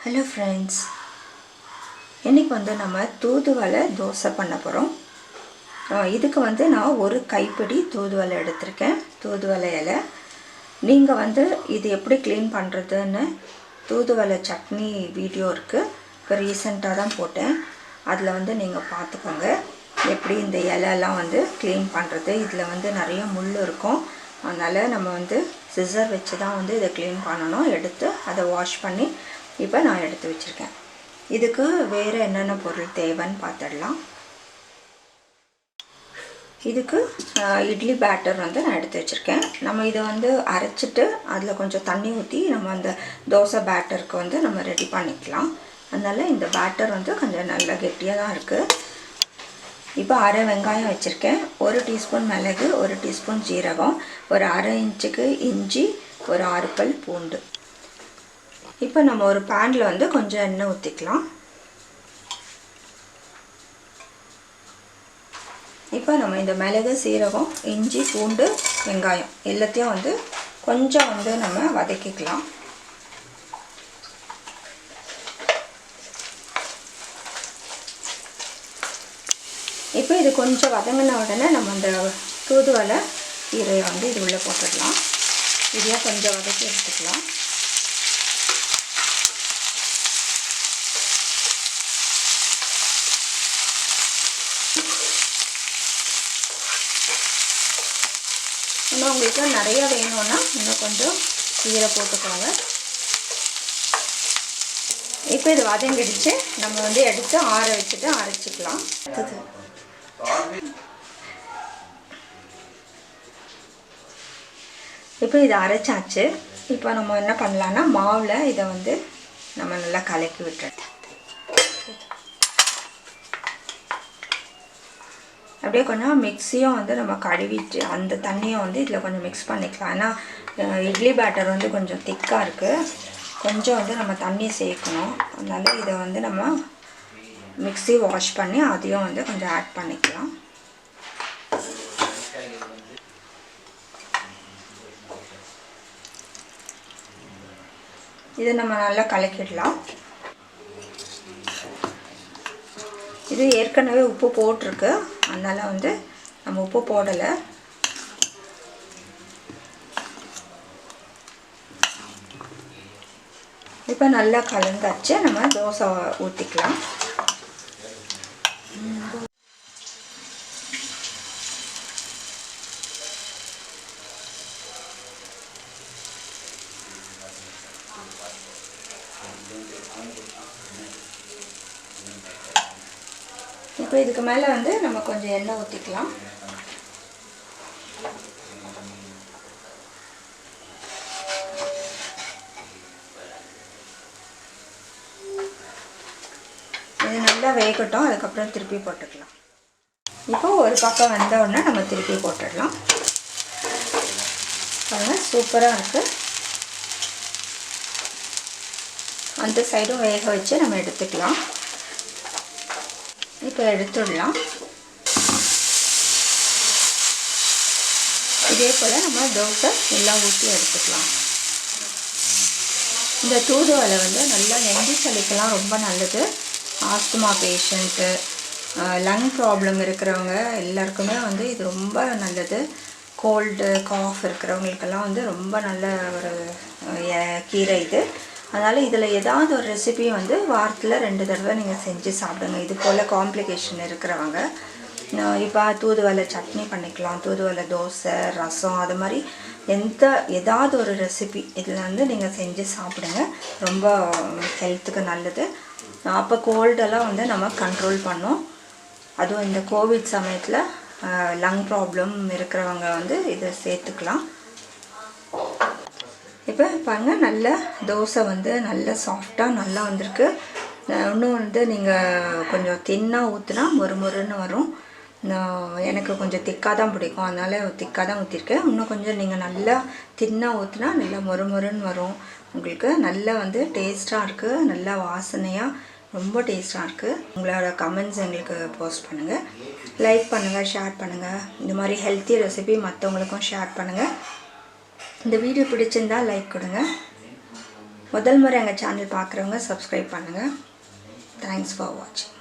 Hello friends, இன்றைக்கி நம்ம தூதுவளை தோசை பண்ண போகிறோம். இதுக்கு நான் ஒரு கைப்பிடி தூதுவளை எடுத்திருக்கேன். தூதுவளை இலை. நீங்கள் இது எப்படி க்ளீன் பண்ணுறதுன்னு தூதுவளை சட்னி வீடியோ இருக்குது. இப்போ ரீசெண்டாக தான் போட்டேன். அதில் நீங்கள் பார்த்துக்கோங்க எப்படி இந்த இலையெல்லாம் க்ளீன் பண்ணுறது. இதில் நிறைய முள் இருக்கும். அதனால் நம்ம சிசர் வச்சு தான் இதை க்ளீன் பண்ணணும். எடுத்து அதை வாஷ் பண்ணி இப்போ நான் எடுத்து வச்சுருக்கேன். இதுக்கு வேறு என்னென்ன பொருள் தேவைன்னு பார்த்துடலாம். இதுக்கு இட்லி பேட்டர் நான் எடுத்து வச்சுருக்கேன். நம்ம இதை அரைச்சிட்டு அதில் கொஞ்சம் தண்ணி ஊற்றி நம்ம அந்த தோசை பேட்டருக்கு நம்ம ரெடி பண்ணிக்கலாம். அதனால் இந்த பேட்டர் கொஞ்சம் நல்லா கெட்டியாக தான் இருக்குது. இப்போ அரை வெங்காயம் வச்சுருக்கேன், 1 டீஸ்பூன் மிளகு, 1 டீஸ்பூன் ஜீரகம், ஒரு அரை இன்ச்சுக்கு இஞ்சி, ஒரு 6 பல் பூண்டு. இப்போ நம்ம ஒரு பேனில் கொஞ்சம் எண்ணெய் ஊற்றிக்கலாம். இப்போ நம்ம இந்த மிளகு, சீரகம், இஞ்சி, பூண்டு, வெங்காயம் எல்லாத்தையும் கொஞ்சம் நம்ம வதக்கிக்கலாம். இப்போ இது கொஞ்சம் வதங்கின உடனே நம்ம அந்த தூதுவளை கீரையை இது உள்ளே போட்டுடலாம். இதையாக கொஞ்சம் வதக்கி எடுத்துக்கலாம். இன்னும் உங்களுக்கு நிறைய வேணும்னா இன்னும் கொஞ்சம் கீரை போட்டுக்கோங்க. இப்போ இது வதங்கிடுச்சு. நம்ம எடுத்து ஆற வச்சுட்டு அரைச்சிக்கலாம். இப்போ இதை அரைச்சாச்சு. இப்போ நம்ம என்ன பண்ணலான்னா மாவில் இதை நம்ம நல்லா கலக்கி விட்டுறது. அப்படியே கொஞ்சம் மிக்ஸியும் நம்ம கழுவிட்டு அந்த தண்ணியை இதில் கொஞ்சம் மிக்ஸ் பண்ணிக்கலாம். ஏன்னா இட்லி பேட்டர் கொஞ்சம் திக்காக இருக்குது. கொஞ்சம் நம்ம தண்ணி சேர்க்கணும். அதனால் இதை நம்ம மிக்ஸி வாஷ் பண்ணி அதையும் கொஞ்சம் ஆட் பண்ணிக்கலாம். இதை நம்ம நல்லா கலக்கிடலாம். இது ஏற்கனவே உப்பு போட்டிருக்கு, அதனால் நம்ம உப்பு போடலை. இப்போ நல்லா கலந்தாச்சு. நம்ம தோசை ஊற்றிக்கலாம். இப்போ இதுக்கு மேலே நம்ம கொஞ்சம் எண்ணெய் ஊற்றிக்கலாம். இது நல்லா வேகட்டும். அதுக்கப்புறம் திருப்பி போட்டுக்கலாம். இப்போ ஒரு பக்கம் வந்த உடனே நம்ம திருப்பி போட்டுடலாம். பாருங்கள், சூப்பராக இருக்குது. அந்த சைடும் வேக வச்சு நம்ம எடுத்துக்கலாம். இப்போ எடுத்துடலாம். இதே போல் நம்ம தோசை எல்லாம் ஊற்றி எடுத்துக்கலாம். இந்த தூதுவளை நல்லா நெஞ்சு சளிக்கெல்லாம் ரொம்ப நல்லது. ஆஸ்துமா பேஷண்ட்டு, லங் ப்ராப்ளம் இருக்கிறவங்க எல்லாருக்குமே இது ரொம்ப நல்லது. கோல்டு, காஃப் இருக்கிறவங்களுக்கெல்லாம் ரொம்ப நல்ல ஒரு கீரை இது. அதனால் இதில் ஏதாவது ஒரு ரெசிபி வாரத்தில் 2 தடவை நீங்கள் செஞ்சு சாப்பிடுங்க. இது போல் காம்ப்ளிகேஷன் இருக்கிறவங்க. இப்போ தூதுவளை சட்னி பண்ணிக்கலாம், தூதுவளை தோசை, ரசம், அது மாதிரி ஏதாவது ஒரு ரெசிபி இதில் நீங்கள் செஞ்சு சாப்பிடுங்க. ரொம்ப ஹெல்த்துக்கு நல்லது. அப்போ கோல்டெல்லாம் நம்ம கண்ட்ரோல் பண்ணோம். அதுவும் இந்த கோவிட் சமயத்தில் லங் ப்ராப்ளம் இருக்கிறவங்க இதை சேர்த்துக்கலாம். இப்போ பாருங்கள், நல்ல தோசை நல்ல சாஃப்டாக நல்லா வந்திருக்கு. இன்னும் நீங்கள் கொஞ்சம் தின்னாக ஊற்றினா மொறுமொறுன்னு வரும். எனக்கு கொஞ்சம் திக்காக தான் பிடிக்கும், அதனால் திக்காக தான் ஊற்றிருக்கேன். இன்னும் கொஞ்சம் நீங்கள் நல்லா தின்னாக ஊற்றினா நல்லா மொறுமொறுன்னு வரும். உங்களுக்கு நல்லா டேஸ்ட்டாக இருக்குது. நல்லா வாசனையாக ரொம்ப டேஸ்ட்டாக இருக்குது. உங்களோட கமெண்ட்ஸ் எங்களுக்கு போஸ்ட் பண்ணுங்கள். லைக் பண்ணுங்கள், ஷேர் பண்ணுங்கள். இந்த மாதிரி ஹெல்த்தி ரெசிபி மற்றவங்களுக்கும் ஷேர் பண்ணுங்கள். இந்த வீடியோ பிடிச்சிருந்தால் லைக் கொடுங்க. முதல் முறை எங்கள் சேனல் பார்க்குறவங்க சப்ஸ்கிரைப் பண்ணுங்கள். தேங்க்ஸ் ஃபார் வாட்சிங்.